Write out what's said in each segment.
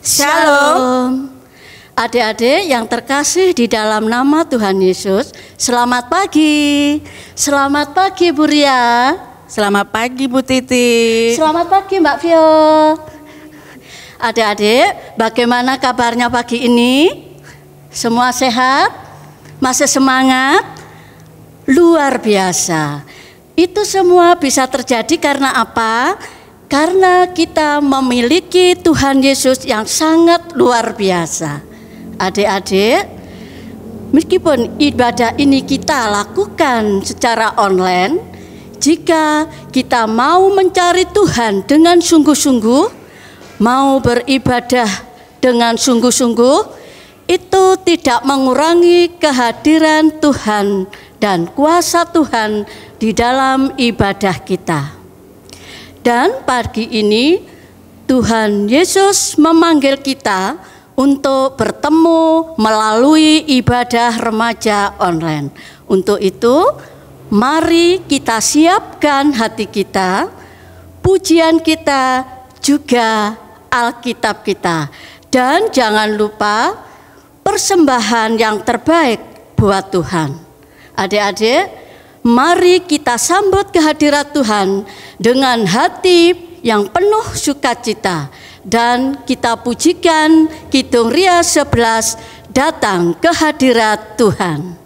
Shalom. Adik-adik yang terkasih di dalam nama Tuhan Yesus, selamat pagi. Selamat pagi Bu Ria. Selamat pagi Bu Titi. Selamat pagi Mbak Vio. Adik-adik, bagaimana kabarnya pagi ini? Semua sehat? Masih semangat? Luar biasa. Itu semua bisa terjadi karena apa? Karena kita memiliki Tuhan Yesus yang sangat luar biasa. Adik-adik, meskipun ibadah ini kita lakukan secara online, jika kita mau mencari Tuhan dengan sungguh-sungguh, mau beribadah dengan sungguh-sungguh, itu tidak mengurangi kehadiran Tuhan dan kuasa Tuhan di dalam ibadah kita. Dan pagi ini Tuhan Yesus memanggil kita untuk bertemu melalui ibadah remaja online. Untuk itu, mari kita siapkan hati kita, pujian kita, juga Alkitab kita. Dan jangan lupa persembahan yang terbaik buat Tuhan. Adik-adik, mari kita sambut kehadirat Tuhan dengan hati yang penuh sukacita. Dan kita pujikan Kidung Ria 11, datang ke hadirat Tuhan.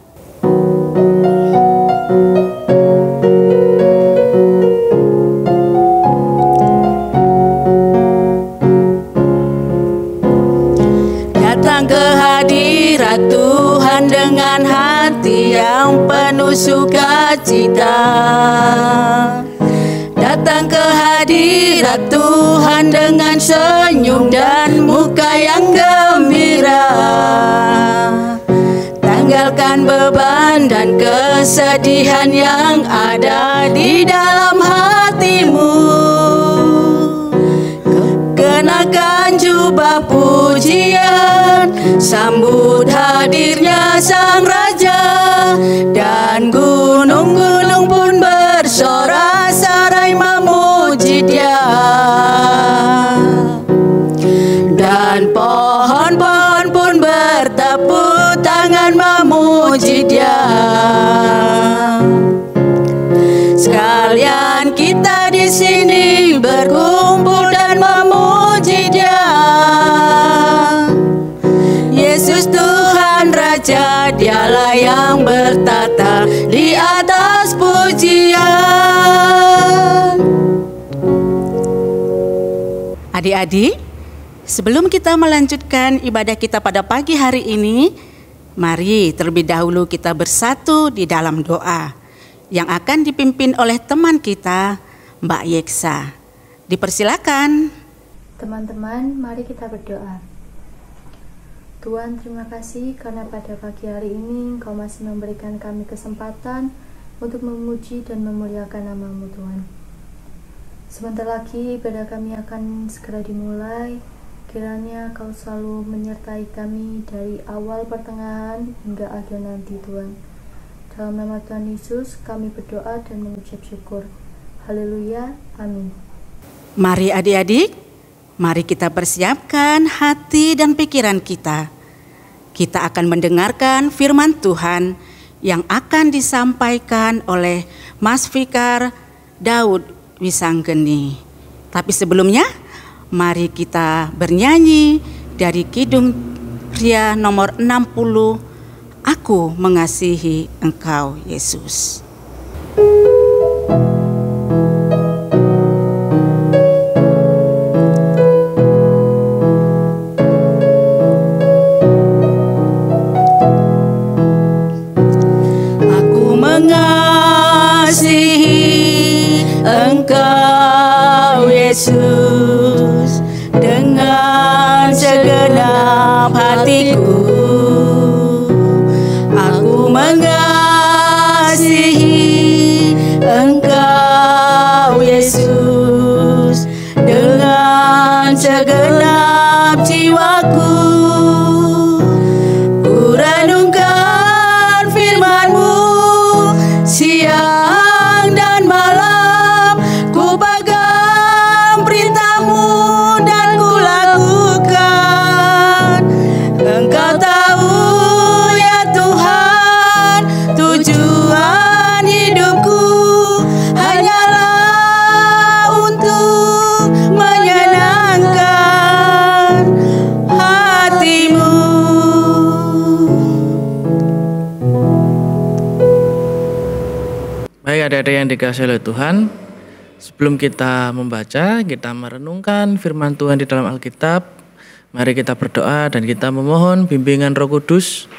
Datang ke hadirat Tuhan dengan hati yang penuh sukacita. Datang ke hadirat Tuhan dengan senyum dan muka yang gembira. Tanggalkan beban dan kesedihan yang ada di dalam hatimu. Kenakan jubah pujian, sambut hadirnya Sang Raja. Dan gunung-gunung pun bersorak-sorai memuji Dia. Dan pohon-pohon pun bertepuk tangan memuji Dia. Sekalian kita di sini berkumpul dan memuji Dia. Yesus Tuhan Raja, Dialah yang bertata di atas pujian. Adik-adik, sebelum kita melanjutkan ibadah kita pada pagi hari ini, mari terlebih dahulu kita bersatu di dalam doa yang akan dipimpin oleh teman kita, Mbak Yeksa. Dipersilakan. Teman-teman, mari kita berdoa. Tuhan, terima kasih karena pada pagi hari ini Engkau masih memberikan kami kesempatan untuk memuji dan memuliakan nama-Mu, Tuhan. Sebentar lagi ibadah kami akan segera dimulai. Kiranya Kau selalu menyertai kami dari awal pertengahan hingga akhir nanti, Tuhan. Dalam nama Tuhan Yesus kami berdoa dan mengucap syukur. Haleluya, amin. Mari adik-adik, mari kita persiapkan hati dan pikiran kita. Kita akan mendengarkan firman Tuhan yang akan disampaikan oleh Mas Fikar Daud Wisanggeni. Tapi sebelumnya, mari kita bernyanyi dari Kidung Ria nomor 60, Aku Mengasihi Engkau Yesus. Engkau Yesus dengan segenap hatiku. Aku mengasihi Engkau Yesus dengan segenap jiwaku. Ku renungkan firman-Mu siang dan malam, ku pegang perintah-Mu dan ku lakukan. adik-adik yang dikasihi oleh Tuhan, sebelum kita membaca, kita merenungkan firman Tuhan di dalam Alkitab, mari kita berdoa dan kita memohon bimbingan Roh Kudus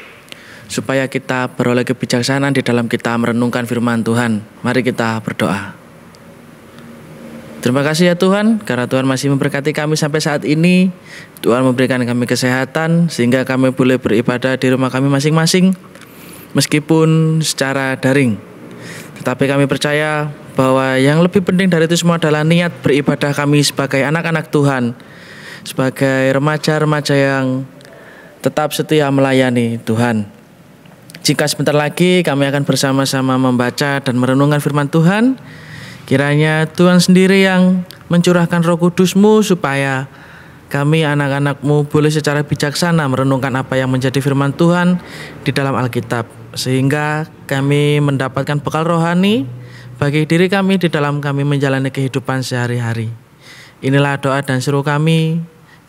supaya kita beroleh kebijaksanaan di dalam kita merenungkan firman Tuhan. Mari kita berdoa. Terima kasih ya Tuhan, karena Tuhan masih memberkati kami sampai saat ini. Tuhan memberikan kami kesehatan sehingga kami boleh beribadah di rumah kami masing-masing, meskipun secara daring. Tetapi kami percaya bahwa yang lebih penting dari itu semua adalah niat beribadah kami sebagai anak-anak Tuhan, sebagai remaja-remaja yang tetap setia melayani Tuhan. Jika sebentar lagi kami akan bersama-sama membaca dan merenungkan firman Tuhan, kiranya Tuhan sendiri yang mencurahkan Roh Kudus-Mu supaya kami anak-anak-Mu boleh secara bijaksana merenungkan apa yang menjadi firman Tuhan di dalam Alkitab, sehingga kami mendapatkan bekal rohani bagi diri kami di dalam kami menjalani kehidupan sehari-hari. Inilah doa dan seru kami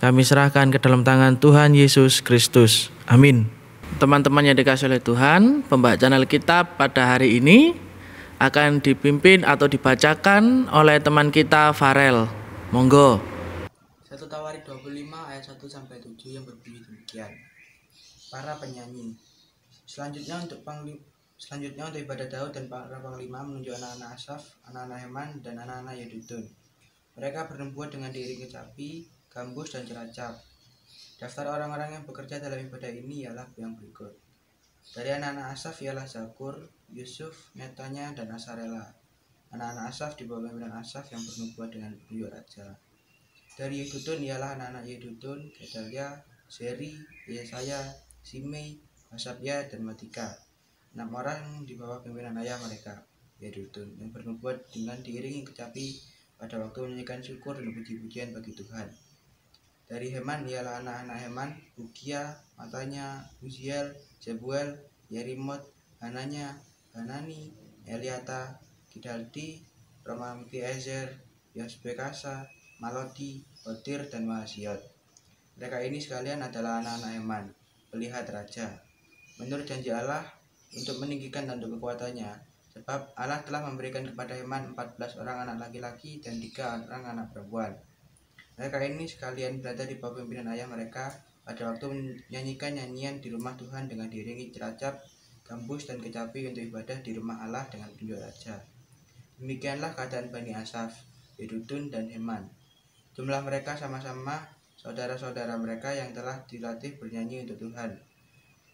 serahkan ke dalam tangan Tuhan Yesus Kristus. Amin. Teman-teman yang dikasihi oleh Tuhan, pembacaan Alkitab pada hari ini akan dipimpin atau dibacakan oleh teman kita Farel. Monggo. 1 Tawarik 25 ayat 1-7 yang berbunyi demikian. Para penyanyi. Selanjutnya untuk ibadah Daud dan para panglima menunjuk anak-anak Asaf, anak-anak Heman dan anak-anak Yedutun. Mereka bernembuh dengan diiring kecapi, gambus dan ceracap. Daftar orang-orang yang bekerja dalam ibadah ini ialah yang berikut. Dari anak-anak Asaf ialah Zakur, Yusuf, Netanya dan Asarela. Anak-anak Asaf di bawah pimpinan Asaf yang bernubuat dengan penunjuk raja. Dari Yedutun ialah anak-anak Yedutun, Gedalia, Seri, Yesaya, Simei, Hasabya dan Matika. 6 orang di bawah pimpinan ayah mereka, Yedutun, yang bernubuat dengan diiringi kecapi pada waktu menyanyikan syukur dan puji-pujian bagi Tuhan. Dari Heman ialah anak-anak Heman, Bukia, Matanya, Uziel, Jebuel, Yerimot, Hananya, Hanani, Eliata, Gidalti, Romamti Ezer, Yosbekasa, Maloti, Hotir dan Mahasiot. Mereka ini sekalian adalah anak-anak Heman, pelihat raja. Menurut janji Allah untuk meninggikan tanduk kekuatannya, sebab Allah telah memberikan kepada Heman 14 orang anak laki-laki dan 3 orang anak perempuan. Mereka ini sekalian berada di bawah pimpinan ayah mereka pada waktu menyanyikan nyanyian di rumah Tuhan dengan diiringi ceracap, gambus dan kecapi untuk ibadah di rumah Allah dengan penunjuk raja. Demikianlah keadaan Bani Asaf, Yedutun dan Heman. Jumlah mereka sama-sama saudara-saudara mereka yang telah dilatih bernyanyi untuk Tuhan.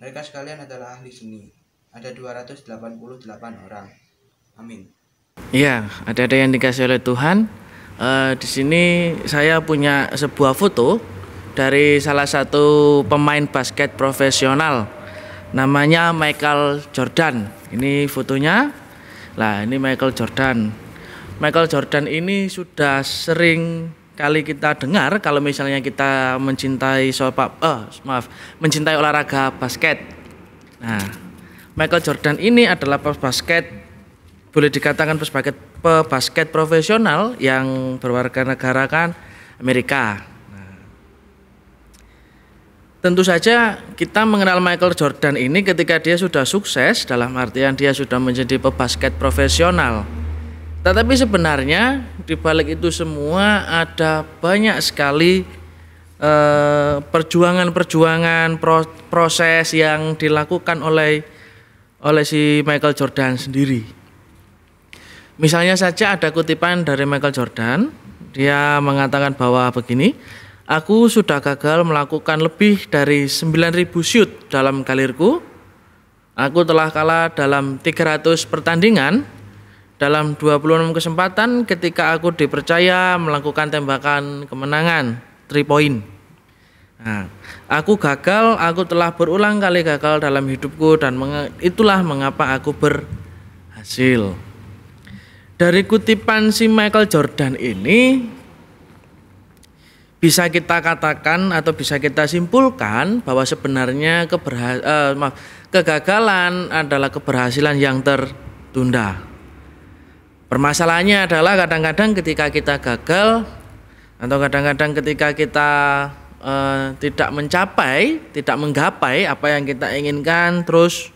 Mereka sekalian adalah ahli seni. Ada 288 orang. Amin. Iya, ada yang dikasihi oleh Tuhan. Di sini saya punya sebuah foto dari salah satu pemain basket profesional, namanya Michael Jordan. Ini fotonya. Nah, ini Michael Jordan. Michael Jordan ini sudah sering kali kita dengar kalau misalnya kita mencintai mencintai olahraga basket. Nah, Michael Jordan ini adalah pebasket, boleh dikatakan pebasket profesional yang berwarga negara Amerika. Nah, tentu saja kita mengenal Michael Jordan ini ketika dia sudah sukses, dalam artian dia sudah menjadi pebasket profesional. Tetapi sebenarnya di balik itu semua ada banyak sekali perjuangan-perjuangan, proses yang dilakukan oleh si Michael Jordan sendiri. Misalnya saja ada kutipan dari Michael Jordan, dia mengatakan bahwa begini, aku sudah gagal melakukan lebih dari 9.000 shoot dalam karirku. Aku telah kalah dalam 300 pertandingan. Dalam 26 kesempatan ketika aku dipercaya melakukan tembakan kemenangan 3 point. Nah, aku gagal, aku telah berulang kali gagal dalam hidupku dan itulah mengapa aku berhasil. Dari kutipan si Michael Jordan ini bisa kita katakan atau bisa kita simpulkan bahwa sebenarnya kegagalan adalah keberhasilan yang tertunda. Permasalahannya adalah kadang-kadang ketika kita gagal atau kadang-kadang ketika kita tidak menggapai apa yang kita inginkan, terus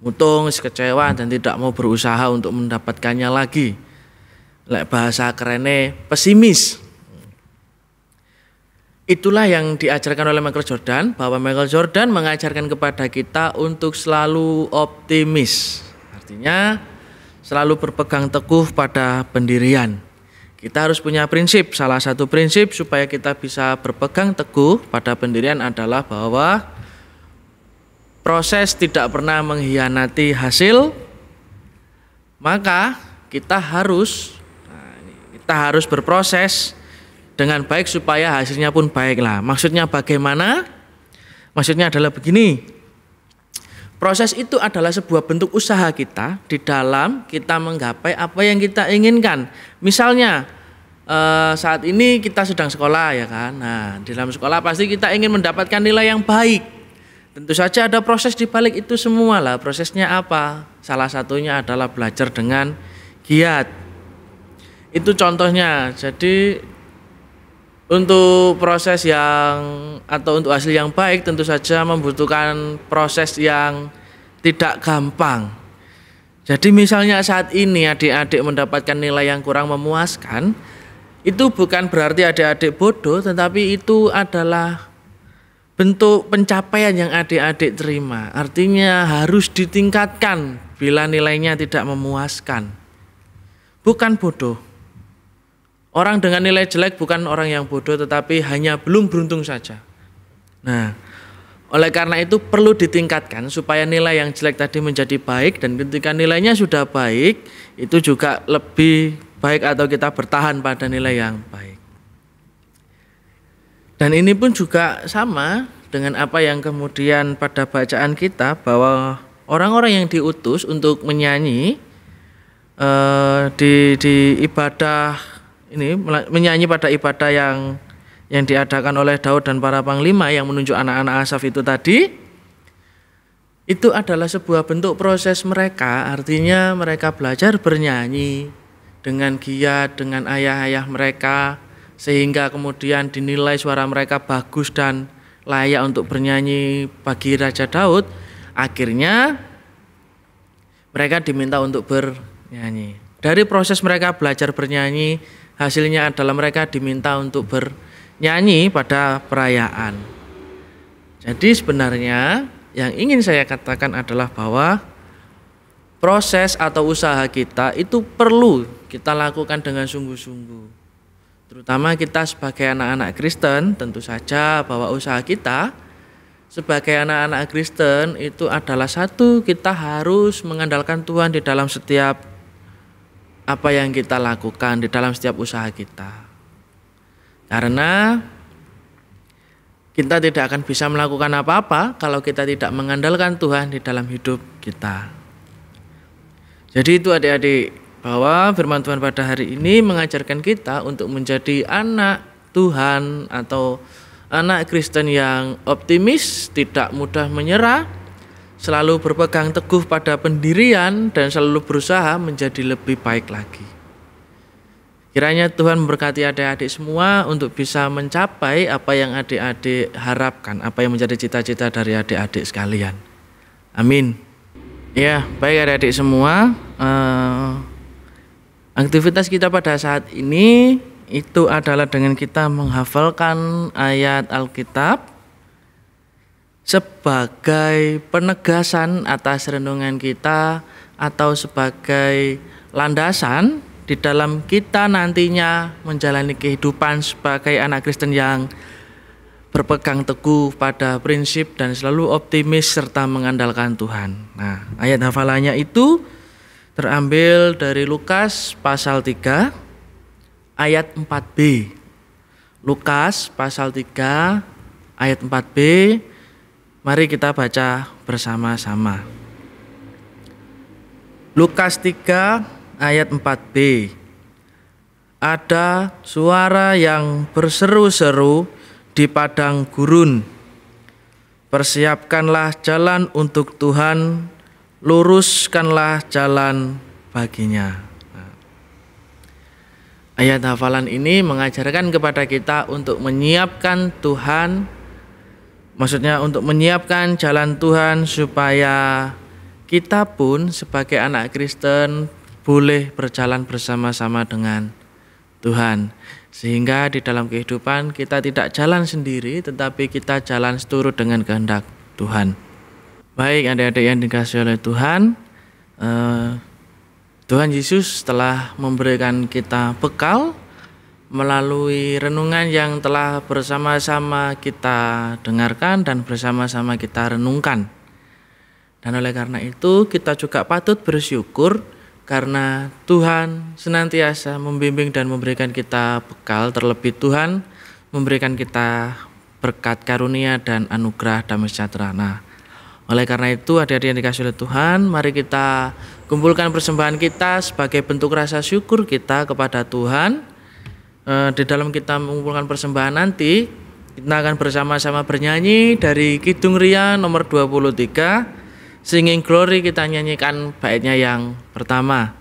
mutung, kecewa dan tidak mau berusaha untuk mendapatkannya lagi. Lek bahasa kerennya pesimis. Itulah yang diajarkan oleh Michael Jordan, bahwa Michael Jordan mengajarkan kepada kita untuk selalu optimis. Artinya selalu berpegang teguh pada pendirian. Kita harus punya prinsip. Salah satu prinsip supaya kita bisa berpegang teguh pada pendirian adalah bahwa proses tidak pernah mengkhianati hasil. Maka kita harus berproses dengan baik supaya hasilnya pun baiklah. Maksudnya bagaimana? Maksudnya adalah begini. Proses itu adalah sebuah bentuk usaha kita di dalam kita menggapai apa yang kita inginkan. Misalnya saat ini kita sedang sekolah ya kan. Nah, di dalam sekolah pasti kita ingin mendapatkan nilai yang baik. Tentu saja ada proses di balik itu semua lah. Prosesnya apa? Salah satunya adalah belajar dengan giat. Itu contohnya. Jadi untuk proses atau untuk hasil yang baik tentu saja membutuhkan proses yang tidak gampang. Jadi misalnya saat ini adik-adik mendapatkan nilai yang kurang memuaskan, itu bukan berarti adik-adik bodoh, tetapi itu adalah bentuk pencapaian yang adik-adik terima. Artinya harus ditingkatkan bila nilainya tidak memuaskan. Bukan bodoh. Orang dengan nilai jelek bukan orang yang bodoh, tetapi hanya belum beruntung saja. Nah, oleh karena itu perlu ditingkatkan supaya nilai yang jelek tadi menjadi baik, dan ketika nilainya sudah baik, itu juga lebih baik atau kita bertahan pada nilai yang baik. Dan ini pun juga sama dengan apa yang kemudian pada bacaan kita, bahwa orang-orang yang diutus untuk menyanyi di ibadah ini, menyanyi pada ibadah yang diadakan oleh Daud dan para panglima yang menunjuk anak-anak Asaf itu tadi, itu adalah sebuah bentuk proses mereka. Artinya mereka belajar bernyanyi dengan giat dengan ayah-ayah mereka, sehingga kemudian dinilai suara mereka bagus dan layak untuk bernyanyi bagi Raja Daud. Akhirnya mereka diminta untuk bernyanyi. Dari proses mereka belajar bernyanyi, hasilnya adalah mereka diminta untuk bernyanyi pada perayaan. Jadi sebenarnya yang ingin saya katakan adalah bahwa proses atau usaha kita itu perlu kita lakukan dengan sungguh-sungguh. Terutama kita sebagai anak-anak Kristen, tentu saja bahwa usaha kita sebagai anak-anak Kristen itu adalah satu, kita harus mengandalkan Tuhan di dalam setiap apa yang kita lakukan, di dalam setiap usaha kita. Karena kita tidak akan bisa melakukan apa-apa kalau kita tidak mengandalkan Tuhan di dalam hidup kita. Jadi itu adik-adik, bahwa firman Tuhan pada hari ini mengajarkan kita untuk menjadi anak Tuhan atau anak Kristen yang optimis, tidak mudah menyerah, selalu berpegang teguh pada pendirian, dan selalu berusaha menjadi lebih baik lagi. Kiranya Tuhan memberkati adik-adik semua untuk bisa mencapai apa yang adik-adik harapkan, apa yang menjadi cita-cita dari adik-adik sekalian. Amin. Ya, baik adik-adik semua, aktivitas kita pada saat ini itu adalah dengan kita menghafalkan ayat Alkitab sebagai penegasan atas renungan kita atau sebagai landasan di dalam kita nantinya menjalani kehidupan sebagai anak Kristen yang berpegang teguh pada prinsip dan selalu optimis serta mengandalkan Tuhan. Nah, ayat hafalannya itu terambil dari Lukas pasal 3 ayat 4b. Lukas pasal 3 ayat 4b. Mari kita baca bersama-sama. Lukas 3 ayat 4b. Ada suara yang berseru-seru di padang gurun. Persiapkanlah jalan untuk Tuhan, luruskanlah jalan baginya. Ayat hafalan ini mengajarkan kepada kita untuk menyiapkan Tuhan, maksudnya untuk menyiapkan jalan Tuhan supaya kita pun sebagai anak Kristen boleh berjalan bersama-sama dengan Tuhan. Sehingga di dalam kehidupan kita tidak jalan sendiri, tetapi kita jalan seturut dengan kehendak Tuhan. Baik adik-adik yang dikasihi oleh Tuhan, Tuhan Yesus telah memberikan kita bekal melalui renungan yang telah bersama-sama kita dengarkan dan bersama-sama kita renungkan. Dan oleh karena itu kita juga patut bersyukur karena Tuhan senantiasa membimbing dan memberikan kita bekal, terlebih Tuhan memberikan kita berkat karunia dan anugerah damai sejahtera. Nah, oleh karena itu adik-adik yang dikasihi oleh Tuhan, mari kita kumpulkan persembahan kita sebagai bentuk rasa syukur kita kepada Tuhan. Di dalam kita mengumpulkan persembahan nanti, kita akan bersama-sama bernyanyi dari Kidung Ria nomor 23, Singing Glory. Kita nyanyikan baitnya yang pertama.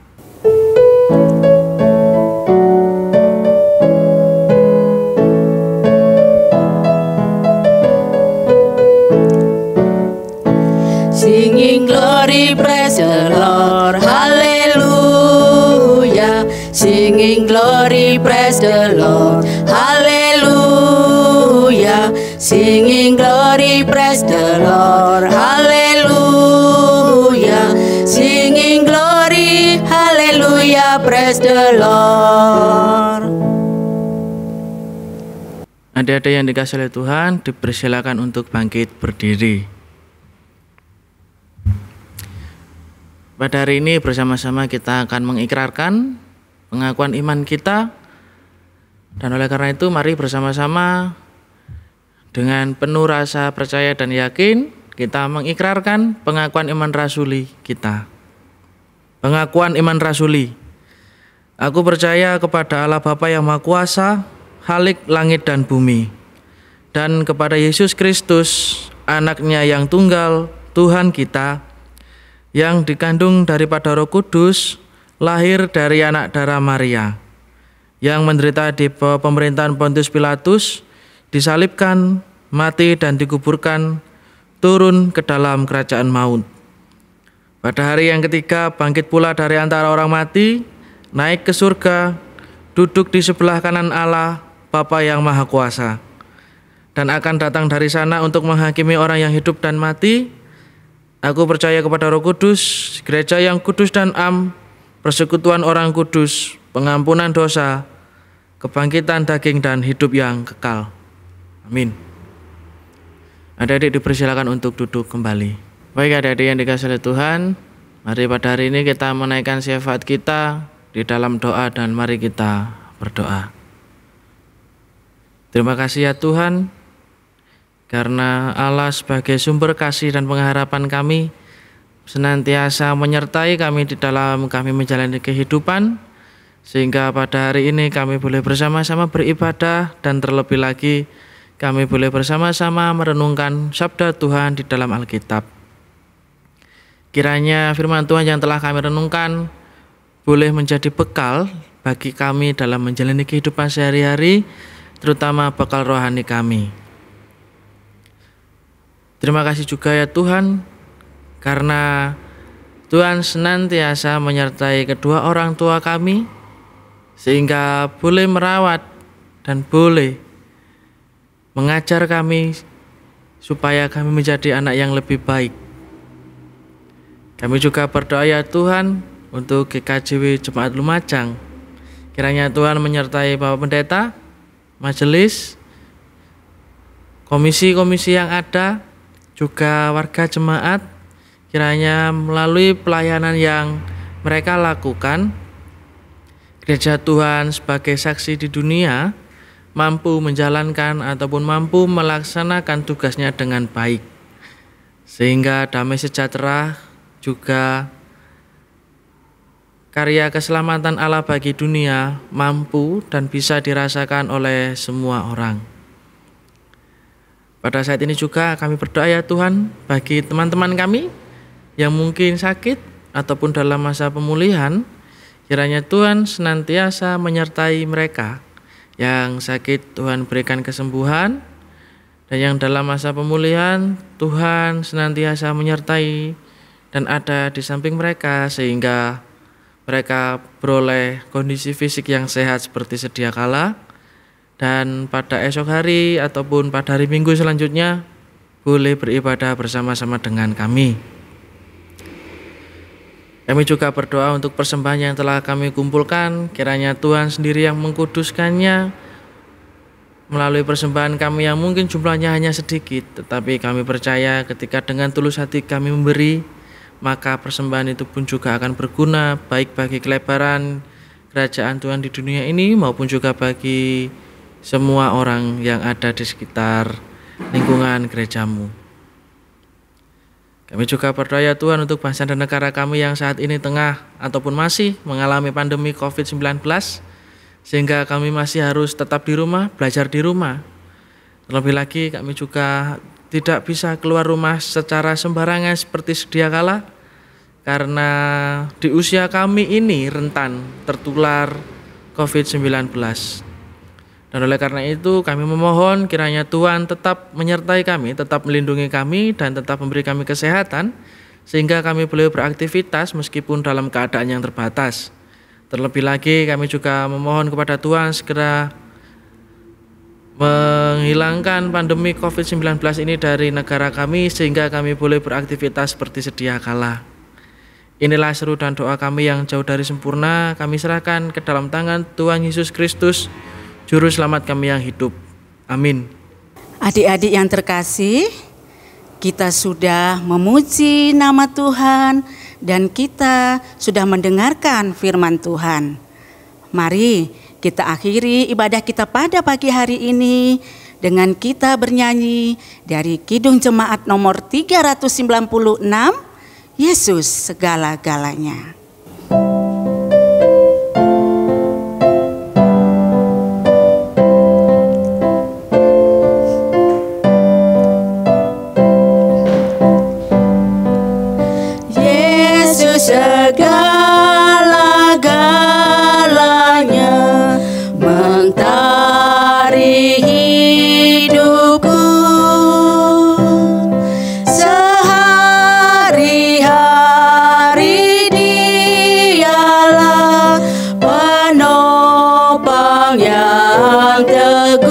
Singing glory, praise the Lord, hallelujah. Singing glory, praise the Lord, hallelujah. Singing glory, praise the Lord, hallelujah. Singing glory, hallelujah, praise the Lord. Adik-adik yang dikasihi oleh Tuhan, dipersilakan untuk bangkit berdiri. Pada hari ini bersama-sama kita akan mengikrarkan pengakuan iman kita. Dan oleh karena itu mari bersama-sama dengan penuh rasa percaya dan yakin kita mengikrarkan pengakuan iman rasuli kita. Pengakuan iman rasuli. Aku percaya kepada Allah Bapa yang Maha Kuasa, Khalik langit dan bumi, dan kepada Yesus Kristus, anaknya yang tunggal, Tuhan kita, yang dikandung daripada Roh Kudus, lahir dari anak darah Maria, yang menderita di bawah pemerintahan Pontius Pilatus, disalibkan, mati dan dikuburkan, turun ke dalam kerajaan maut. Pada hari yang ketiga bangkit pula dari antara orang mati, naik ke surga, duduk di sebelah kanan Allah Bapa yang Maha Kuasa, dan akan datang dari sana untuk menghakimi orang yang hidup dan mati. Aku percaya kepada Roh Kudus, gereja yang kudus dan am, persekutuan orang kudus, pengampunan dosa, kebangkitan daging dan hidup yang kekal. Amin. Adik-adik dipersilakan untuk duduk kembali. Baik adik-adik yang dikasihi oleh Tuhan, mari pada hari ini kita menaikkan syafaat kita di dalam doa dan mari kita berdoa. Terima kasih ya Tuhan, karena Allah sebagai sumber kasih dan pengharapan kami senantiasa menyertai kami di dalam kami menjalani kehidupan, sehingga pada hari ini kami boleh bersama-sama beribadah dan terlebih lagi kami boleh bersama-sama merenungkan sabda Tuhan di dalam Alkitab. Kiranya firman Tuhan yang telah kami renungkan boleh menjadi bekal bagi kami dalam menjalani kehidupan sehari-hari, terutama bekal rohani kami. Terima kasih juga ya Tuhan, karena Tuhan senantiasa menyertai kedua orang tua kami, sehingga boleh merawat dan boleh mengajar kami supaya kami menjadi anak yang lebih baik. Kami juga berdoa ya Tuhan untuk GKJW Jemaat Lumajang. Kiranya Tuhan menyertai Bapak Pendeta, majelis, komisi-komisi yang ada, juga warga jemaat, kiranya melalui pelayanan yang mereka lakukan, gereja Tuhan sebagai saksi di dunia mampu menjalankan ataupun mampu melaksanakan tugasnya dengan baik, sehingga damai sejahtera juga karya keselamatan Allah bagi dunia mampu dan bisa dirasakan oleh semua orang. Pada saat ini juga kami berdoa ya Tuhan bagi teman-teman kami yang mungkin sakit ataupun dalam masa pemulihan, kiranya Tuhan senantiasa menyertai mereka. Yang sakit Tuhan berikan kesembuhan, dan yang dalam masa pemulihan Tuhan senantiasa menyertai dan ada di samping mereka sehingga mereka beroleh kondisi fisik yang sehat seperti sedia kala, dan pada esok hari ataupun pada hari Minggu selanjutnya boleh beribadah bersama-sama dengan kami. Kami juga berdoa untuk persembahan yang telah kami kumpulkan, kiranya Tuhan sendiri yang mengkuduskannya melalui persembahan kami yang mungkin jumlahnya hanya sedikit, tetapi kami percaya ketika dengan tulus hati kami memberi, maka persembahan itu pun juga akan berguna baik bagi kelebaran kerajaan Tuhan di dunia ini maupun juga bagi semua orang yang ada di sekitar lingkungan gerejamu. Kami juga berdoa ya Tuhan untuk bangsa dan negara kami yang saat ini tengah ataupun masih mengalami pandemi COVID-19, sehingga kami masih harus tetap di rumah, belajar di rumah. Terlebih lagi kami juga tidak bisa keluar rumah secara sembarangan seperti sedia kala, karena di usia kami ini rentan tertular COVID-19. Dan oleh karena itu kami memohon kiranya Tuhan tetap menyertai kami, tetap melindungi kami, dan tetap memberi kami kesehatan, sehingga kami boleh beraktivitas meskipun dalam keadaan yang terbatas. Terlebih lagi kami juga memohon kepada Tuhan segera menghilangkan pandemi COVID-19 ini dari negara kami, sehingga kami boleh beraktivitas seperti sedia kala. Inilah seru dan doa kami yang jauh dari sempurna, kami serahkan ke dalam tangan Tuhan Yesus Kristus, Juru Selamat kami yang hidup. Amin. Adik-adik yang terkasih, kita sudah memuji nama Tuhan dan kita sudah mendengarkan firman Tuhan. Mari kita akhiri ibadah kita pada pagi hari ini dengan kita bernyanyi dari Kidung Jemaat nomor 396, Yesus segala-galanya. Segala-galanya mentari hidupku, sehari-hari dialah penopang yang teguh.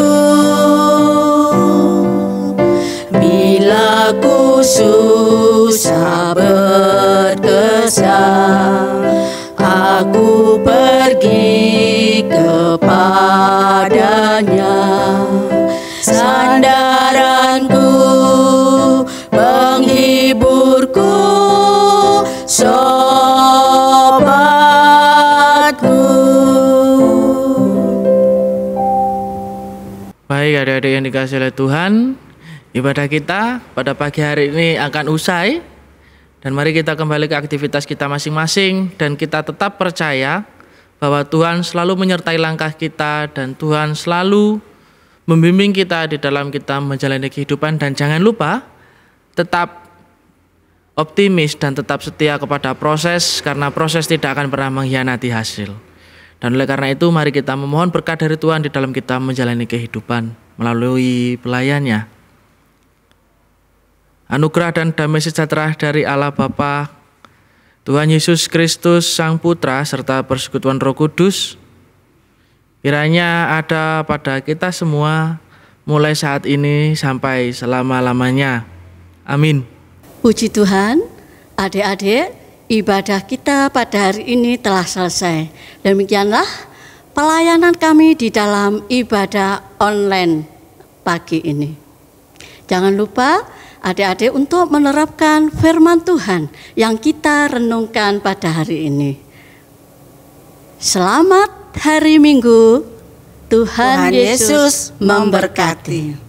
Bila ku susah berkesan, aku pergi kepadanya. Sandaranku, penghiburku, sobatku. Baik adik-adik yang dikasihi oleh Tuhan, ibadah kita pada pagi hari ini akan usai. Dan mari kita kembali ke aktivitas kita masing-masing, dan kita tetap percaya bahwa Tuhan selalu menyertai langkah kita dan Tuhan selalu membimbing kita di dalam kita menjalani kehidupan. Dan jangan lupa tetap optimis dan tetap setia kepada proses, karena proses tidak akan pernah mengkhianati hasil. Dan oleh karena itu mari kita memohon berkat dari Tuhan di dalam kita menjalani kehidupan melalui pelayannya. Anugerah dan damai sejahtera dari Allah Bapa, Tuhan Yesus Kristus Sang Putra, serta persekutuan Roh Kudus, kiranya ada pada kita semua mulai saat ini sampai selama-lamanya. Amin. Puji Tuhan, adik-adik, ibadah kita pada hari ini telah selesai. Demikianlah pelayanan kami di dalam ibadah online pagi ini. Jangan lupa adik-adik untuk menerapkan firman Tuhan yang kita renungkan pada hari ini. Selamat hari Minggu. Tuhan Yesus memberkati.